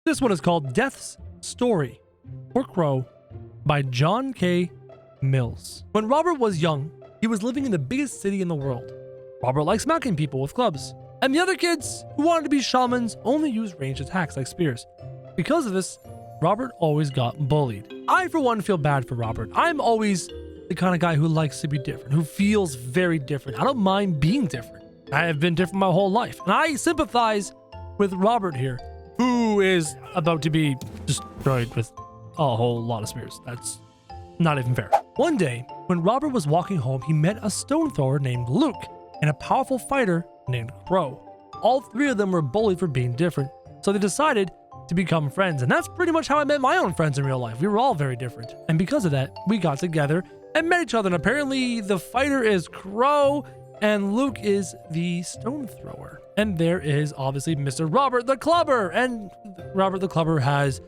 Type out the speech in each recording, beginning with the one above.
This one is called Death's Story, or Crow, by John K. Mills. When Robert was young, he was living in the biggest city in the world. Robert liked smacking people with clubs, and the other kids who wanted to be shamans only used ranged attacks like spears. Because of this, Robert always got bullied. I, for one, feel bad for Robert. I'm always the kind of guy who likes to be different, who feels very different. I don't mind being different. I have been different my whole life, and I sympathize with Robert here, who is about to be destroyed with a whole lot of spears. That's not even fair. One day, when Robert was walking home, he met a stone thrower named Luke and a powerful fighter named Crow. All three of them were bullied for being different, so they decided to become friends. And that's pretty much how I met my own friends in real life. We were all very different. And because of that, we got together and met each other. And apparently the fighter is Crow and Luke is the stone thrower. And there is obviously Mr. Robert the Clubber. And Robert the Clubber has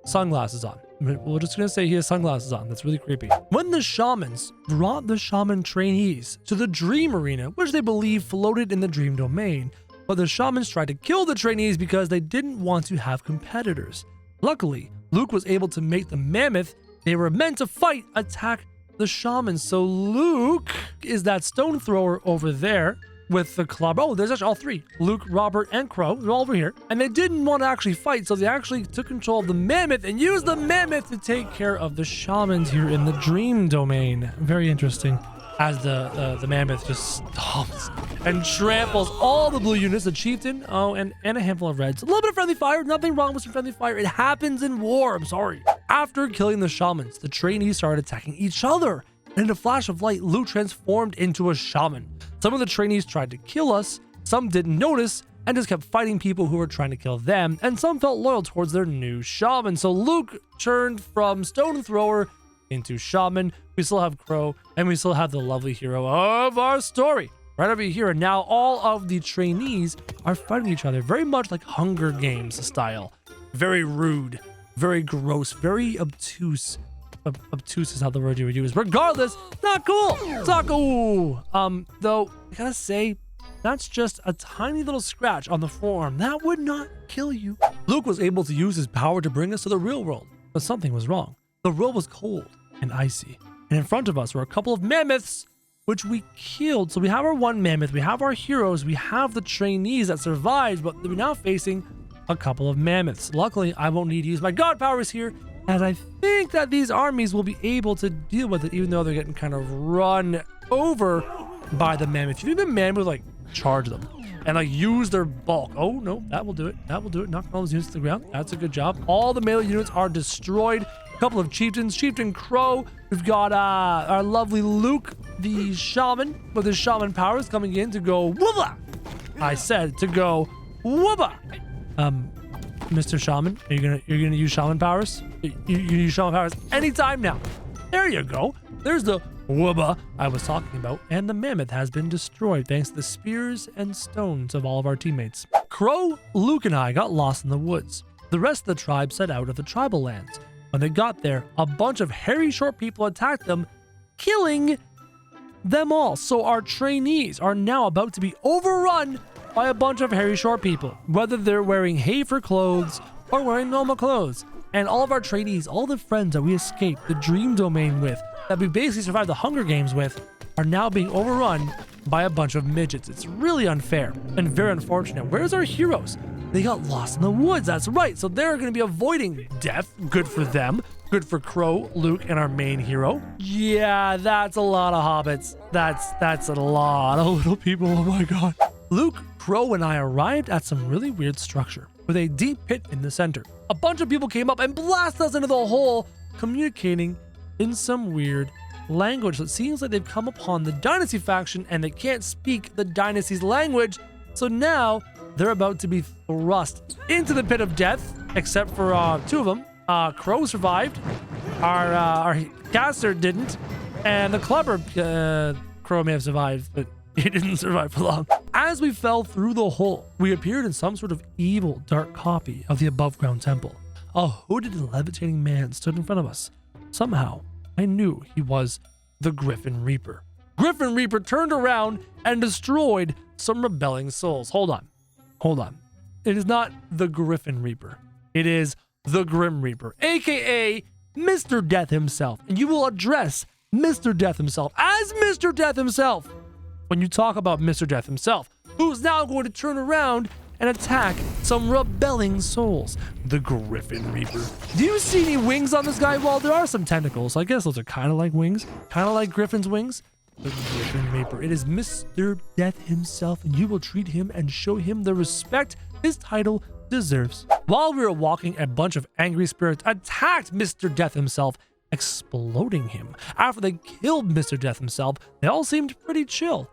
sunglasses on. We're just going to say he has sunglasses on. That's really creepy. When the shamans brought the shaman trainees to the dream arena, which they believe floated in the dream domain, but the shamans tried to kill the trainees because they didn't want to have competitors. Luckily, Luke was able to make the mammoth they were meant to fight attack the shamans. So Luke is that stone thrower over there with the club. Oh, there's actually all three. Luke, Robert, and Crow. They're all over here. And they didn't want to actually fight, so they actually took control of the mammoth and used the mammoth to take care of the shamans here in the dream domain. Very interesting. As the mammoth just stomps and tramples all the blue units, the chieftain, and a handful of reds. A little bit of friendly fire. Nothing wrong with some friendly fire. It happens in war. I'm sorry. After killing the shamans, the trainees started attacking each other. And in a flash of light, Luke transformed into a shaman. Some of the trainees tried to kill us, some didn't notice, and just kept fighting people who were trying to kill them, and some felt loyal towards their new shaman. So Luke turned from stone thrower into shaman. We still have Crow, and we still have the lovely hero of our story right over here. And now all of the trainees are fighting each other, very much like Hunger Games style. Very rude, very gross, very obtuse. Obtuse is how the word you would use. Regardless, not cool. It's not cool. Though, I gotta say, that's just a tiny little scratch on the forearm. That would not kill you. Luke was able to use his power to bring us to the real world, but something was wrong. The world was cold and icy, and in front of us were a couple of mammoths, which we killed. So we have our one mammoth, we have our heroes, we have the trainees that survived, but we're now facing a couple of mammoths. Luckily, I won't need to use my god powers here, as I think that these armies will be able to deal with it, even though they're getting kind of run over by the mammoth. You think the mammoth would like charge them and like use their bulk? Oh no, that will do it. That will do it. Knock all those units to the ground. That's a good job. All the melee units are destroyed. A couple of chieftains, Chieftain Crow. We've got our lovely Luke, the shaman, with his shaman powers coming in to go whoopah. I said to go whoopah. Mr. Shaman, you're gonna use shaman powers? You use shaman powers anytime now. There you go. There's the wubba I was talking about, and the mammoth has been destroyed thanks to the spears and stones of all of our teammates. Crow, Luke, and I got lost in the woods. The rest of the tribe set out of the tribal lands. When they got there, a bunch of hairy short people attacked them, killing them all. So our trainees are now about to be overrun by a bunch of hairy short people, whether they're wearing hay for clothes or wearing normal clothes. And all of our trainees, all the friends that we escaped the dream domain with, that we basically survived the Hunger Games with, are now being overrun by a bunch of midgets. It's really unfair and very unfortunate. Where's our heroes? They got lost in the woods, that's right. So they're going to be avoiding death. Good for them. Good for Crow, Luke, and our main hero. Yeah, that's a lot of hobbits. That's a lot of little people. Oh my god. Luke, Crow, and I arrived at some really weird structure with a deep pit in the center. A bunch of people came up and blasted us into the hole, communicating in some weird language. So it seems like they've come upon the Dynasty faction and they can't speak the Dynasty's language. So now they're about to be thrust into the pit of death, except for two of them. Crow survived. Our caster didn't. And the clubber, Crow may have survived, but he didn't survive for long. As we fell through the hole, we appeared in some sort of evil, dark copy of the above-ground temple. A hooded, levitating man stood in front of us. Somehow, I knew he was the Griffin Reaper. Griffin Reaper turned around and destroyed some rebelling souls. Hold on. It is not the Griffin Reaper. It is the Grim Reaper, aka Mr. Death himself. And you will address Mr. Death himself as Mr. Death himself when you talk about Mr. Death himself, who's now going to turn around and attack some rebelling souls. The Griffin Reaper. Do you see any wings on this guy? Well, there are some tentacles. I guess those are kind of like wings. Kind of like Griffin's wings. The Griffin Reaper. It is Mr. Death himself, and you will treat him and show him the respect his title deserves. While we were walking, a bunch of angry spirits attacked Mr. Death himself, exploding him. After they killed Mr. Death himself, they all seemed pretty chill.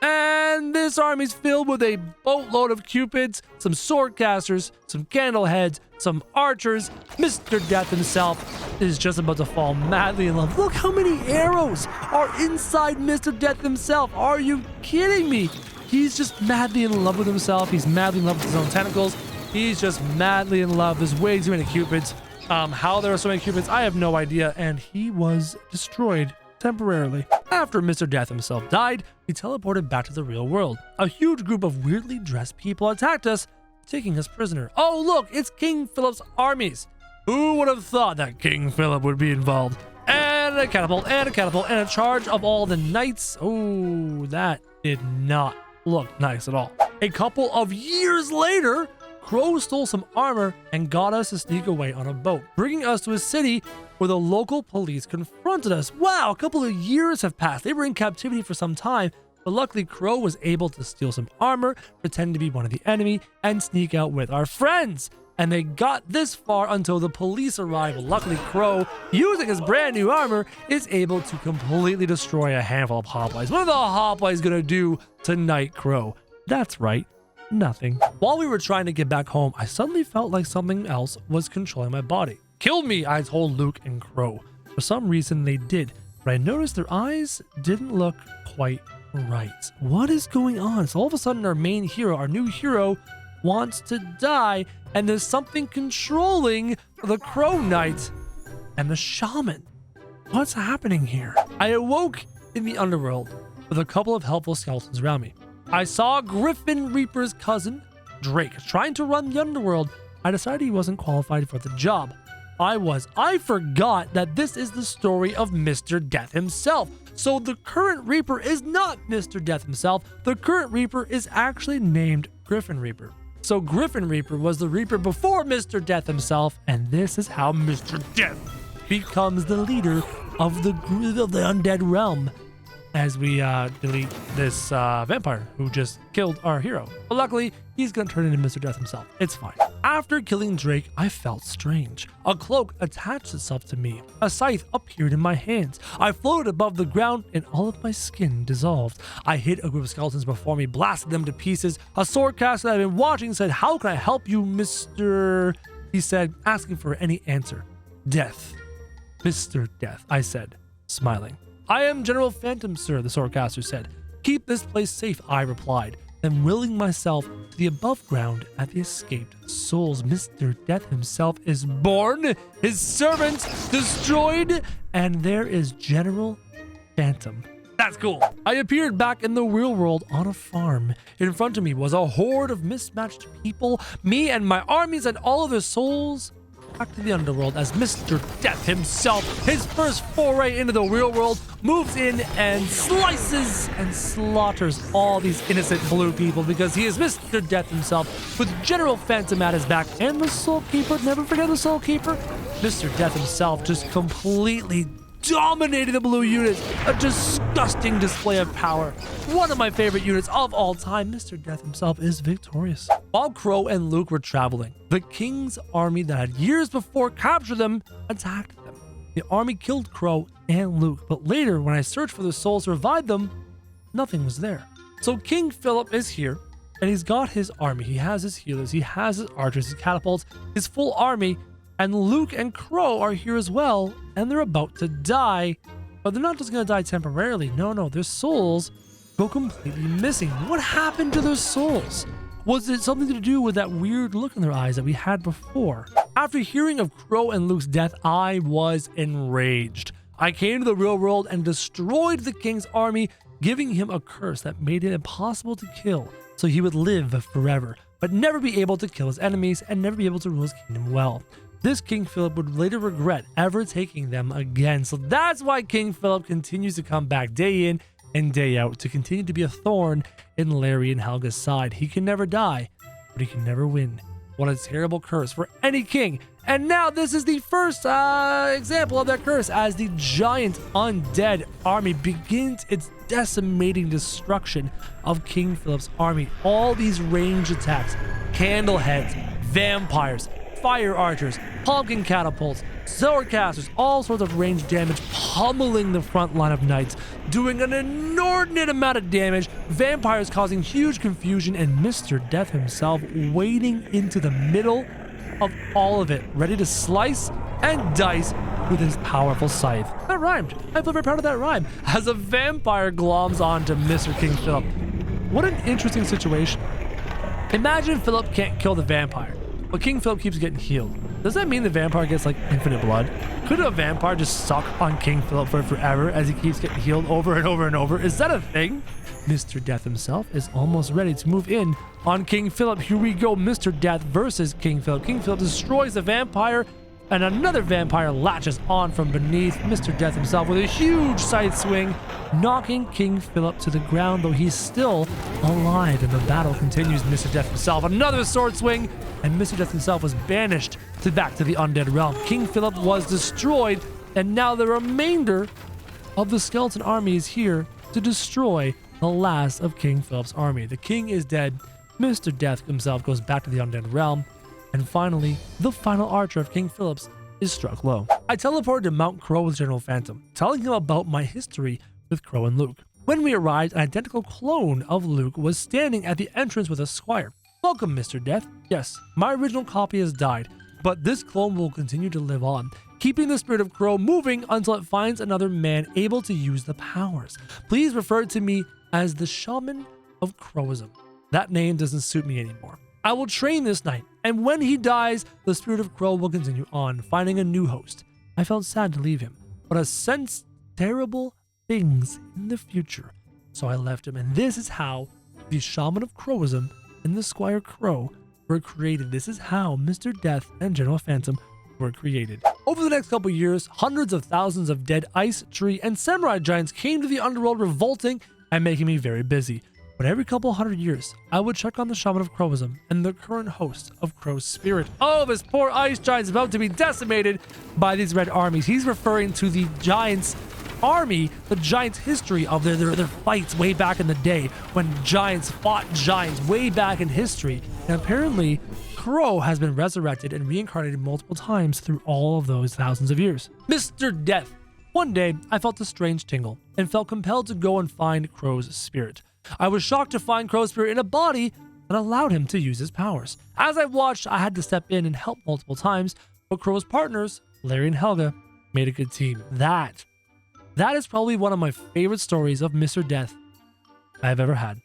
And this army's filled with a boatload of cupids, some sword casters, some candle heads, some archers. Mr. Death himself is just about to fall madly in love. Look how many arrows are inside Mr. Death himself. Are you kidding me? He's just madly in love with himself. He's madly in love with his own tentacles. He's just madly in love. There's way too many cupids. How there are so many cupids, I have no idea. And he was destroyed temporarily. After Mr. Death himself died, we teleported back to the real world. A huge group of weirdly dressed people attacked us, taking us prisoner. Oh look, it's King Philip's armies. Who would have thought that King Philip would be involved? And a catapult, and a catapult, and a charge of all the knights. Oh, that did not look nice at all. A couple of years later, Crow stole some armor and got us to sneak away on a boat, bringing us to a city where the local police confronted us. Wow, a couple of years have passed. They were in captivity for some time, but luckily Crow was able to steal some armor, pretend to be one of the enemy, and sneak out with our friends. And they got this far until the police arrived. Luckily, Crow, using his brand new armor, is able to completely destroy a handful of hoplites. What are the hoplites gonna do tonight, Crow? That's right, nothing. While we were trying to get back home, I suddenly felt like something else was controlling my body. Kill me, I told Luke and Crow. For some reason they did, but I noticed their eyes didn't look quite right. What is going on? So all of a sudden our main hero, our new hero, wants to die, and there's something controlling the Crow Knight and the Shaman. What's happening here? I awoke in the underworld with a couple of helpful skeletons around me. I saw Griffin Reaper's cousin, Drake, trying to run the underworld. I decided he wasn't qualified for the job. I forgot that this is the story of Mr. Death himself. So the current Reaper is not Mr. Death himself. The current Reaper is actually named Griffin Reaper. So Griffin Reaper was the Reaper before Mr. Death himself, and this is how Mr. Death becomes the leader of the undead realm as we delete this vampire who just killed our hero. But luckily, he's gonna turn into Mr. Death himself. It's fine. After killing Drake, I felt strange. A cloak attached itself to me. A scythe appeared in my hands. I floated above the ground and all of my skin dissolved. I hit a group of skeletons before me, blasted them to pieces. A swordcaster that I've been watching said, "How can I help you, Mr.?" He said, asking for any answer. "Death. Mr. Death," I said, smiling. "I am General Phantom, sir," the swordcaster said. "Keep this place safe," I replied, then willing myself to the above ground at the escaped souls. Mr. Death himself is born, his servants destroyed, and there is General Phantom. That's cool. I appeared back in the real world on a farm. In front of me was a horde of mismatched people, me and my armies and all of their souls. Back to the underworld as Mr. Death himself, his first foray into the real world, moves in and slices and slaughters all these innocent blue people because he is Mr. Death himself with General Phantom at his back and the Soul Keeper. Never forget the Soul Keeper. Mr. Death himself just completely dominated the blue units. A disgusting display of power. One of my favorite units of all time. Mr. Death himself is victorious. While Crow and Luke were traveling, the king's army that had years before captured them attacked them. The army killed Crow and Luke, but later when I searched for the souls to revive them, nothing was there. So King Philip is here, and he's got his army. He has his healers, he has his archers, his catapults, his full army, and Luke and Crow are here as well, and they're about to die. But they're not just going to die temporarily. No, their souls go completely missing. What happened to their souls? Was it something to do with that weird look in their eyes that we had before? After hearing of Crow and Luke's death, I was enraged. I came to the real world and destroyed the king's army, giving him a curse that made it impossible to kill, so he would live forever. but never be able to kill his enemies and never be able to rule his kingdom well. This King Philip would later regret ever taking them again. So that's why King Philip continues to come back day in and day out to continue to be a thorn in Larry and Helga's side. He can never die, but he can never win. What a terrible curse for any king. And now this is the first example of that curse as the giant undead army begins its decimating destruction of King Philip's army. All these ranged attacks, candle heads, vampires, fire archers, pumpkin catapults, sword casters, all sorts of ranged damage pummeling the front line of knights, doing an inordinate amount of damage, vampires causing huge confusion, and Mr. Death himself wading into the middle of all of it, ready to slice and dice with his powerful scythe. That rhymed. I feel very proud of that rhyme. As a vampire gloms onto Mr. King Philip. What an interesting situation. Imagine Philip can't kill the vampire, but King Philip keeps getting healed. Does that mean the vampire gets like infinite blood? Could a vampire just suck on King Philip for forever as he keeps getting healed over and over and over? Is that a thing? Mr. Death himself is almost ready to move in on King Philip. Here we go, Mr. Death versus King Philip. King Philip destroys the vampire, and another vampire latches on from beneath. Mr. Death himself with a huge side swing, knocking King Philip to the ground, though he's still alive, and the battle continues. Mr. Death himself, another sword swing, and Mr. Death himself was banished back to the undead realm. King Philip was destroyed, and now the remainder of the skeleton army is here to destroy the last of King Philip's army. The king is dead. Mr. Death himself goes back to the undead realm. And finally, the final archer of King Philip's is struck low. I teleported to Mount Crow with General Phantom, telling him about my history with Crow and Luke. When we arrived, an identical clone of Luke was standing at the entrance with a squire. Welcome, Mr. Death. Yes, my original copy has died, but this clone will continue to live on, keeping the spirit of Crow moving until it finds another man able to use the powers. Please refer to me as the Shaman of Crowism. That name doesn't suit me anymore. I will train this knight, and when he dies, the spirit of Crow will continue on, finding a new host. I felt sad to leave him, but I sensed terrible things in the future, so I left him. And this is how the Shaman of Crowism and the Squire Crow were created. This is how Mr. Death and General Phantom were created. Over the next couple years, hundreds of thousands of dead ice, tree, and samurai giants came to the underworld, revolting and making me very busy. But every couple hundred years, I would check on the Shaman of Crowism and the current host of Crow's spirit. Oh, this poor ice giant's about to be decimated by these red armies. He's referring to the giants' army, the giants' history of their fights way back in the day when giants fought giants way back in history. And apparently, Crow has been resurrected and reincarnated multiple times through all of those thousands of years. Mr. Death. One day, I felt a strange tingle and felt compelled to go and find Crow's spirit. I was shocked to find Crow's spirit in a body that allowed him to use his powers. As I watched, I had to step in and help multiple times, but Crow's partners, Larry and Helga, made a good team. That is probably one of my favorite stories of Mr. Death I've ever had.